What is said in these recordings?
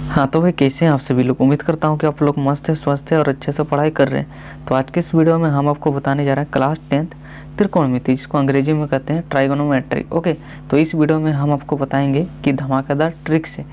हाँ तो भाई कैसे हैं आप सभी लोग। उम्मीद करता हूँ कि आप लोग मस्त है, स्वस्थ है और अच्छे से पढ़ाई कर रहे हैं। तो आज के इस वीडियो में हम आपको बताने जा रहे हैं क्लास 10th त्रिकोणमिति, जिसको अंग्रेजी में कहते हैं ट्राइगोनोमेट्री। ओके, तो इस वीडियो में हम आपको बताएंगे कि धमाकेदार ट्रिक से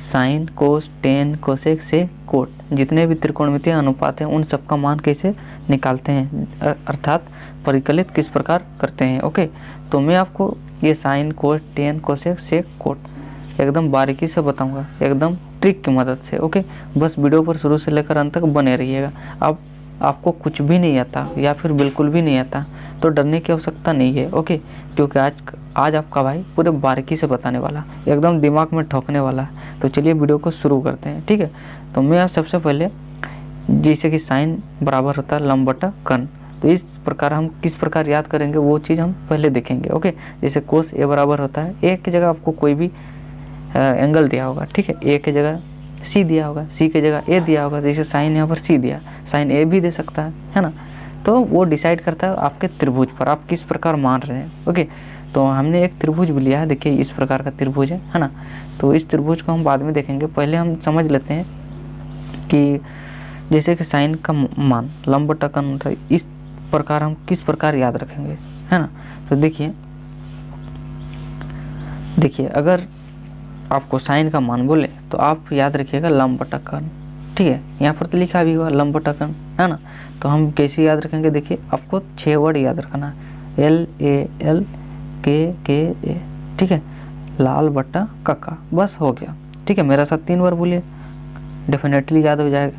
साइन, कोस, टेन, कोसेक से कोट, जितने भी त्रिकोणमितीय अनुपात हैं उन सबका मान कैसे निकालते हैं, अर्थात परिकलित किस प्रकार करते हैं। ओके, तो मैं आपको ये साइन, कोस, टेन, कोसेक, सेक, कोट एकदम बारीकी से बताऊंगा, एकदम ट्रिक की मदद से। ओके, बस वीडियो पर शुरू से लेकर अंत तक बने रहिएगा। अब आपको कुछ भी नहीं आता या फिर बिल्कुल भी नहीं आता तो डरने की आवश्यकता नहीं है। ओके, क्योंकि आज आपका भाई पूरे बारीकी से बताने वाला, एकदम दिमाग में ठोकने वाला है। तो चलिए वीडियो को शुरू करते हैं। ठीक है, तो मैं सबसे पहले जैसे कि साइन बराबर होता है लंब बटा कर्ण, तो इस प्रकार हम किस प्रकार याद करेंगे वो चीज़ हम पहले देखेंगे। ओके, जैसे कोस ए बराबर होता है, ए की जगह आपको कोई भी एंगल दिया होगा। ठीक है, ए की जगह सी दिया होगा, सी की जगह ए दिया होगा। जैसे साइन यहाँ पर सी दिया, साइन ए भी दे सकता है ना। तो वो डिसाइड करता है आपके त्रिभुज पर आप किस प्रकार मान रहे हैं। ओके, तो हमने एक त्रिभुज भी लिया है, देखिए इस प्रकार का त्रिभुज है ना। तो इस त्रिभुज को हम बाद में देखेंगे, पहले हम समझ लेते हैं कि जैसे कि साइन का मान लंब बटा कर्ण, इस प्रकार हम किस प्रकार याद रखेंगे, है ना। तो देखिए अगर आपको साइन का मान बोले तो आप याद रखिएगा लंब बटा कर्ण। ठीक है, यहाँ पर तो लिखा भी हुआ लंब बटा कर्ण, है ना। तो हम कैसे याद रखेंगे, देखिए आपको 6 वर्ड याद रखना है, L A L K A। ठीक है, लाल बटा कक्का, बस हो गया। ठीक है, मेरा साथ 3 बार बोलिए, डेफिनेटली याद हो जाएगा।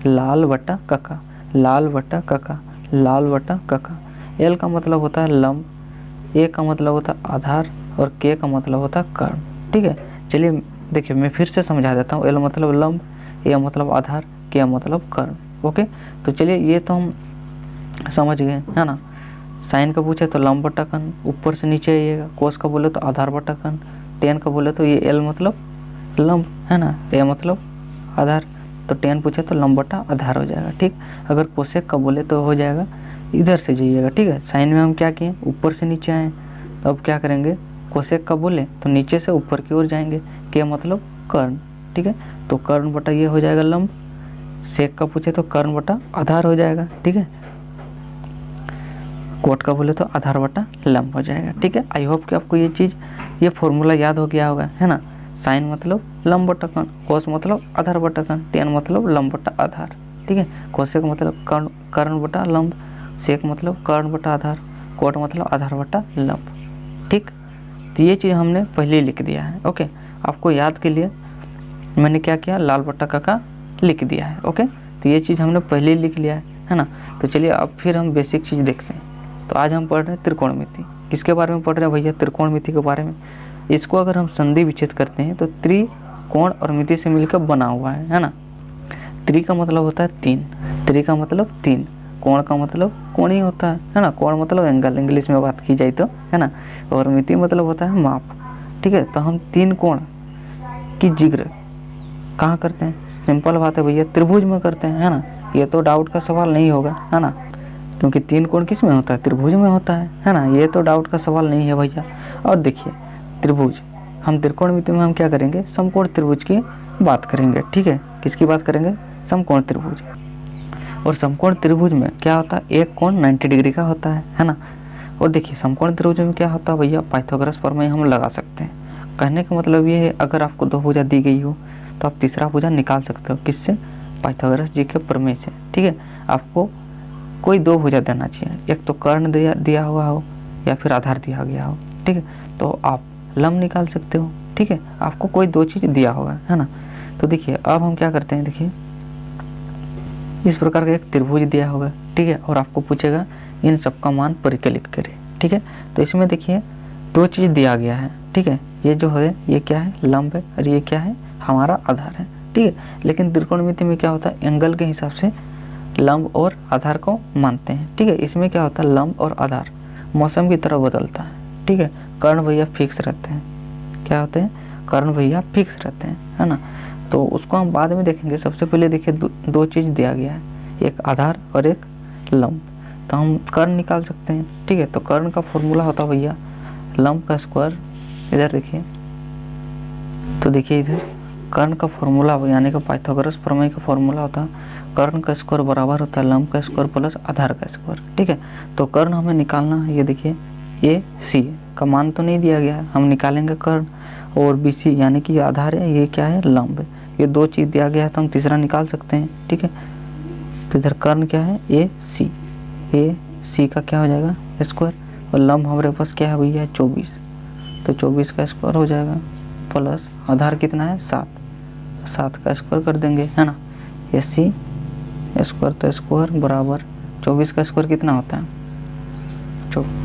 लाल बटा कक्का, लाल बटा कक्का, लाल बटा कक्का। L का मतलब होता है लंब, A का मतलब होता है आधार और K का मतलब होता है कर्ण। ठीक है, चलिए देखिए मैं फिर से समझा देता हूँ। L मतलब लंब, A मतलब आधार, K मतलब कर्ण। ओके, तो चलिए ये तो हम समझ गए, है ना। साइन का पूछे तो लंब बटा कर्ण, ऊपर से नीचे आइएगा। कोस का बोले तो आधार बटा कर्ण, टेन का बोले तो ये L मतलब लंब, है ना, A मतलब आधार, तो टेन पूछे तो लंब बटा आधार हो जाएगा। ठीक, अगर कोसेक का बोले तो हो जाएगा इधर से जाइएगा। ठीक है, साइन में हम क्या किए, ऊपर से नीचे आए, तो अब क्या करेंगे, कोसेक का बोले तो नीचे से ऊपर की ओर जाएंगे, के मतलब कर्ण। ठीक है, तो कर्ण बटा ये हो जाएगा लंब, सेक का पूछे तो कर्ण बटा आधार हो जाएगा। ठीक है, कोट का बोले तो आधार बटा लंब हो जाएगा। ठीक है, आई होप कि आपको ये फॉर्मूला याद हो गया होगा, है ना। साइन मतलब लंब बटा कर्ण, कोस मतलब आधार बटा कर्ण, टेन मतलब लंब बटा आधार। ठीक है, कोसेक मतलब कर्ण बटा लंब, सेक मतलब कर्ण बटा आधार, कोट मतलब आधार बटा लंब। ठीक, तो ये चीज़ हमने पहले ही लिख दिया है। ओके, आपको याद के लिए मैंने क्या किया, लाल बट्टा का लिख दिया है। ओके, तो ये चीज़ हमने पहले ही लिख लिया है ना। तो चलिए अब फिर हम बेसिक चीज़ देखते हैं। तो आज हम पढ़ रहे हैं त्रिकोणमिति। किसके बारे में पढ़ रहे हैं भैया, त्रिकोणमिति के बारे में। इसको अगर हम संधि विच्छेद करते हैं तो त्रिकोण और मिति से मिलकर बना हुआ है ना। त्रि का मतलब होता है 3, त्रि का मतलब 3, कोण का मतलब कोण ही होता है ना। कोण मतलब एंगल, इंग्लिश में बात की जाए तो, है ना। और मिति मतलब होता है माप। ठीक है, तो हम 3 कोण की जिक्र कहाँ करते हैं, सिंपल बात है भैया, त्रिभुज में करते हैं, है ना। ये तो डाउट का सवाल नहीं होगा, है ना, क्योंकि 3 कोण किस में होता है, त्रिभुज में होता है ना। ये तो डाउट का सवाल नहीं है भैया। और देखिए त्रिभुज, हम त्रिकोणमिति में हम क्या करेंगे, समकोण त्रिभुज की बात करेंगे। ठीक है, किसकी बात करेंगे, समकोण त्रिभुज। और समकोण त्रिभुज में क्या होता है, एक कोण 90 डिग्री का होता है ना। और देखिए समकोण त्रिभुज में क्या होता है भैया, पाइथागोरस प्रमेय हम लगा सकते हैं। कहने का मतलब ये है, अगर आपको 2 भुजा दी गई हो तो आप तीसरा भुजा निकाल सकते हो, किससे, पाइथागोरस जी के प्रमेय से। ठीक है, आपको कोई 2 भुजा देना चाहिए, एक तो कर्ण दिया हुआ हो या फिर आधार दिया गया हो। ठीक है, तो आप लंब निकाल सकते हो। ठीक है, आपको कोई 2 चीज़ दिया होगा, है ना। तो देखिए अब हम क्या करते हैं, देखिए इस प्रकार का एक त्रिभुज दिया होगा। ठीक है, और आपको पूछेगा इन सबका मान परिकलित करें। ठीक है, तो इसमें देखिए 2 चीज़ दिया गया है। ठीक है, ये जो है ये क्या है, लंब है, और ये क्या है, हमारा आधार है। ठीक है, लेकिन त्रिकोणमिति में क्या होता है, एंगल के हिसाब से लंब और आधार को मानते हैं। ठीक है, इसमें क्या होता है, लंब और आधार मौसम की तरह बदलता है। ठीक है, कर्ण भैया फिक्स रहते हैं, क्या होते हैं, कर्ण भैया फिक्स रहते हैं, है ना। तो उसको हम बाद में देखेंगे। सबसे पहले देखिए 2 चीज़ दिया गया है, एक आधार और एक लंब। तो हम कर्ण निकाल सकते हैं। ठीक है, तो कर्ण का फॉर्मूला होता है भैया लंब का स्क्वायर, इधर देखिए, तो देखिए इधर कर्ण का फॉर्मूला यानी कि पाइथागोरस प्रमेय का फॉर्मूला होता है कर्ण का स्क्वायर बराबर होता है लंब का स्क्वायर प्लस आधार का स्क्वायर। ठीक है, तो कर्ण हमें निकालना है। ये देखिए ए सी का मान तो नहीं दिया गया है, हम निकालेंगे कर्ण, और बी सी यानी कि आधार है, ये क्या है लंब है। ये दो चीज़ दिया गया है तो हम तीसरा निकाल सकते हैं। ठीक है, तो इधर कर्ण क्या है ए सी का क्या हो जाएगा स्क्वायर, और लंब हमारे पास क्या है भैया 24, तो 24 का स्क्वायर हो जाएगा प्लस आधार कितना है 7 का स्क्वायर कर देंगे, है ना। ए सी स्क्वायर तो स्क्वायर बराबर 24 का स्क्वायर कितना होता है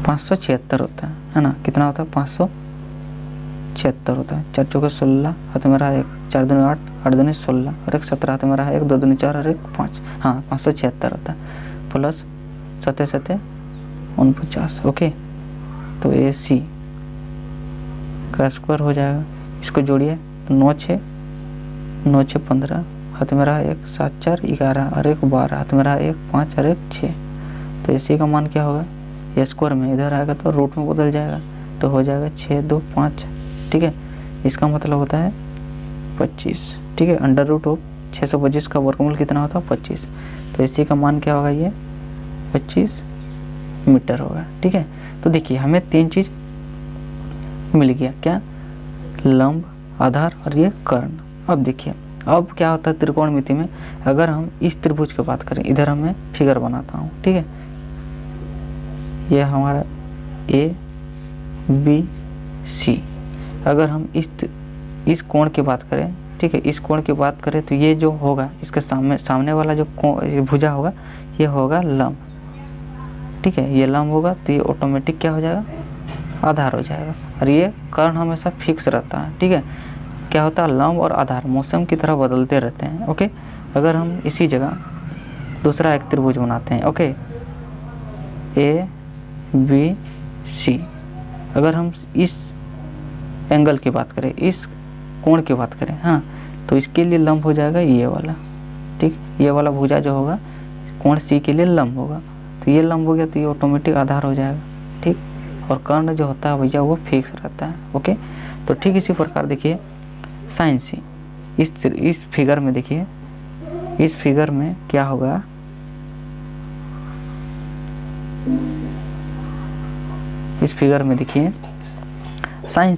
576 होता है ना। कितना होता है 576 होता है। 4 चौके 16 हाथ में रहा 1, 4 दूनी 8, 8 दूनी 16 और 1 17 हाथ में रहा 1, 2 दूनी 4 और 1 5, हाँ 576 होता है प्लस 7 7 49। ओके, तो ए सी का स्क्वायर हो जाएगा, इसको जोड़िए तो 9 6 15 हाथ में रहा 1, 7 4 11 और 1 12 हाथ में रहा 1 5 और 1 6। तो ए सी का मान क्या होगा, ये स्क्वायर में इधर आएगा तो रूट में बदल जाएगा, तो हो जाएगा 6 2 5। ठीक है, इसका मतलब होता है 25। ठीक है, अंडर रूट ऑफ 625 का वर्गमूल कितना होता है 25। तो इसी का मान क्या होगा, ये 25 मीटर होगा। ठीक है, तो देखिए हमें 3 चीज मिल गया, क्या लंब, आधार और ये कर्ण। अब देखिए अब क्या होता है त्रिकोणमिति में, अगर हम इस त्रिभुज की बात करें, इधर हमें फिगर बनाता हूँ। ठीक है, ये हमारा ए बी सी, अगर हम इस कोण की बात करें, ठीक है, इस कोण की बात करें तो ये जो होगा इसके सामने वाला जो भुजा होगा ये होगा लंब। ठीक है, ये लंब होगा तो ये ऑटोमेटिक क्या हो जाएगा आधार हो जाएगा, और ये कर्ण हमेशा फिक्स रहता है। ठीक है, क्या होता है लंब और आधार मौसम की तरह बदलते रहते हैं। ओके, अगर हम इसी जगह दूसरा एक त्रिभुज बनाते हैं, ओके ए बी सी, अगर हम इस एंगल की बात करें, इस कोण की बात करें, हाँ, तो इसके लिए लंब हो जाएगा ये वाला। ठीक, ये वाला भुजा जो होगा कोण सी के लिए लंब होगा, तो ये लंब हो गया तो ये ऑटोमेटिक आधार हो जाएगा। ठीक, और कर्ण जो होता है भैया वो फिक्स रहता है। ओके, तो ठीक इसी प्रकार देखिए साइन सी, इस फिगर में देखिए, इस फिगर में क्या होगा, इस फिगर में देखिए साइन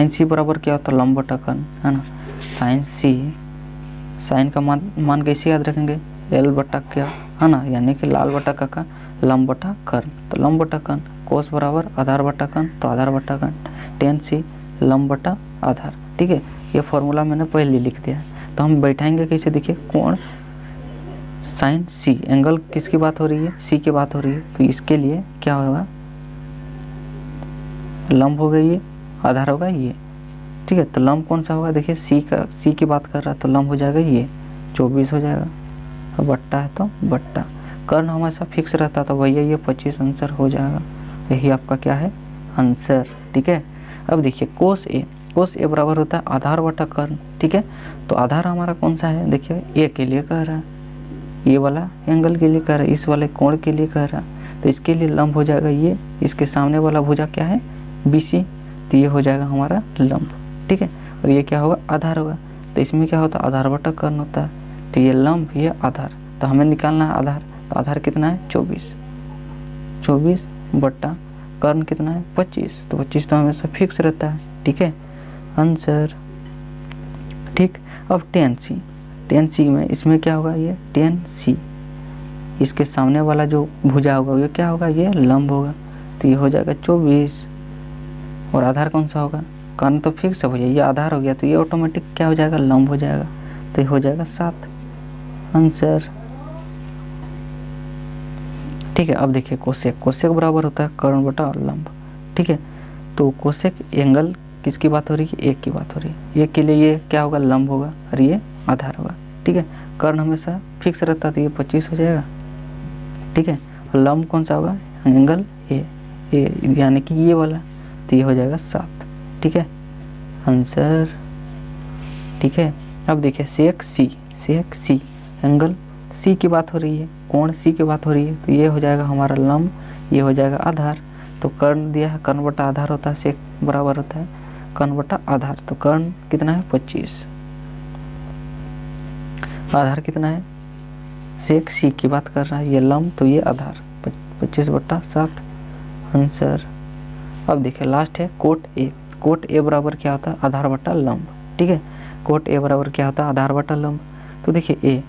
सी बराबर क्या होता है लंब बटा कर्ण, है ना। साइन सी, साइन का मान कैसे याद रखेंगे, एल बटा क्या, है ना, यानी कि लाल बटा का लंब बटा कर्ण, तो लंब बटा कर्ण। कोस बराबर आधार बटा कर्ण, तो आधार बटा कर्ण। टेन सी लंब बटा आधार। ठीक है, ये फॉर्मूला मैंने पहले लिख दिया है, तो हम बैठाएंगे कैसे, देखिए कोण साइन सी, एंगल किसकी बात हो रही है, सी की बात हो रही है, तो इसके लिए क्या होगा लंब होगा ये, आधार होगा ये। ठीक है, तो लंब कौन सा होगा, देखिए सी की बात कर रहा है तो लंब हो जाएगा ये 24 हो जाएगा, और बट्टा है तो बट्टा। कर्ण हमेशा फिक्स रहता तो भैया ये 25 आंसर हो जाएगा, यही आपका क्या है आंसर। ठीक है, अब देखिए कोस ए बराबर होता है आधार बटा कर्ण। ठीक है, तो आधार हमारा कौन सा है, देखिए ए के लिए कह रहा है, ये वाला एंगल के लिए कह रहा है, इस वाले कोण के लिए कह रहा है, तो इसके लिए लंब हो जाएगा ये, इसके सामने वाला भुजा क्या है BC, तो ये हो जाएगा हमारा लंब। ठीक है, और ये क्या होगा आधार होगा, तो इसमें क्या होता है आधार बटा कर्ण होता है, तो ये लंब ये आधार, तो हमें निकालना है आधार, तो आधार कितना है 24 बट्टा कर्ण कितना है 25, तो 25 तो हमेशा फिक्स रहता है। ठीक है, आंसर। ठीक, अब टेन सी में इसमें क्या होगा, ये टेन सी, इसके सामने वाला जो भुजा होगा ये क्या होगा, ये लंब होगा, तो ये हो जाएगा 24, और आधार कौन सा होगा, कर्ण तो फिक्स है भैया, ये आधार हो गया तो ये ऑटोमेटिक क्या हो जाएगा लंब हो जाएगा, तो ये हो जाएगा 7 आंसर। ठीक है, अब देखिए कोसेक बराबर होता है कर्ण बटा और लंब। ठीक है, तो कोसेक एंगल किसकी बात हो रही है, एक की बात हो रही है, एक के लिए ये क्या होगा लंब होगा और ये आधार होगा। ठीक है, कर्ण हमेशा फिक्स रहता है तो ये 25 हो जाएगा। ठीक है, लंब कौन सा होगा, एंगल ए यानी कि ये वाला, तो ये हो जाएगा 7। ठीक है, आंसर। ठीक है, अब देखिए सेक सी एंगल सी की बात हो रही है, कोण सी की बात हो रही है, तो ये हो जाएगा हमारा लंब, ये हो जाएगा आधार, तो कर्ण दिया है कर्ण बटा आधार होता है, सेक बराबर होता है कर्ण बटा आधार, तो कर्ण कितना है 25, आधार कितना है, सेक सी की बात कर रहा है, ये लंब तो ये आधार 25/7 आंसर। अब देखिए लास्ट है कोट ए। कोट ए बराबर क्या होता है, आधार बटा लंब। ठीक है, कोट ए बराबर क्या होता है, आधार बटा लंब। तो देखिए ए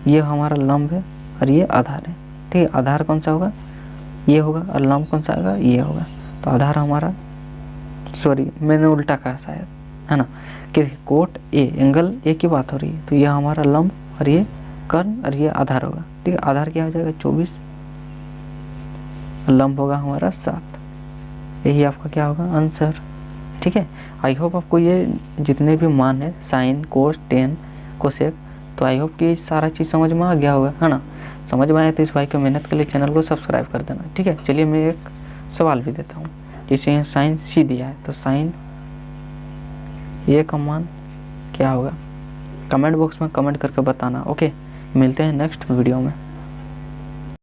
ये हमारा लंब है और ये आधार है। ठीक है, आधार कौन सा होगा, ये होगा, और लंब कौन सा होगा, ये होगा। तो आधार हमारा, सॉरी मैंने उल्टा कहा शायद, है ना, कि कोट ए एंगल ए की बात हो रही है, तो ये हमारा लंब और ये कर्ण और ये आधार होगा। ठीक है, आधार क्या हो जाएगा 24, लंब होगा हमारा 7। यही आपका क्या होगा आंसर। ठीक है, आई होप आपको ये जितने भी मान है साइन कोस टेन कोसेक, तो आई होप कि सारा चीज़ समझ में आ गया होगा, है ना। समझ में आया तो इस भाई को मेहनत के लिए चैनल को सब्सक्राइब कर देना। ठीक है, चलिए मैं एक सवाल भी देता हूँ। जैसे यहाँ साइन सी दिया है, तो साइन ए का मान क्या होगा, कमेंट बॉक्स में कमेंट करके बताना। ओके, मिलते हैं नेक्स्ट वीडियो में।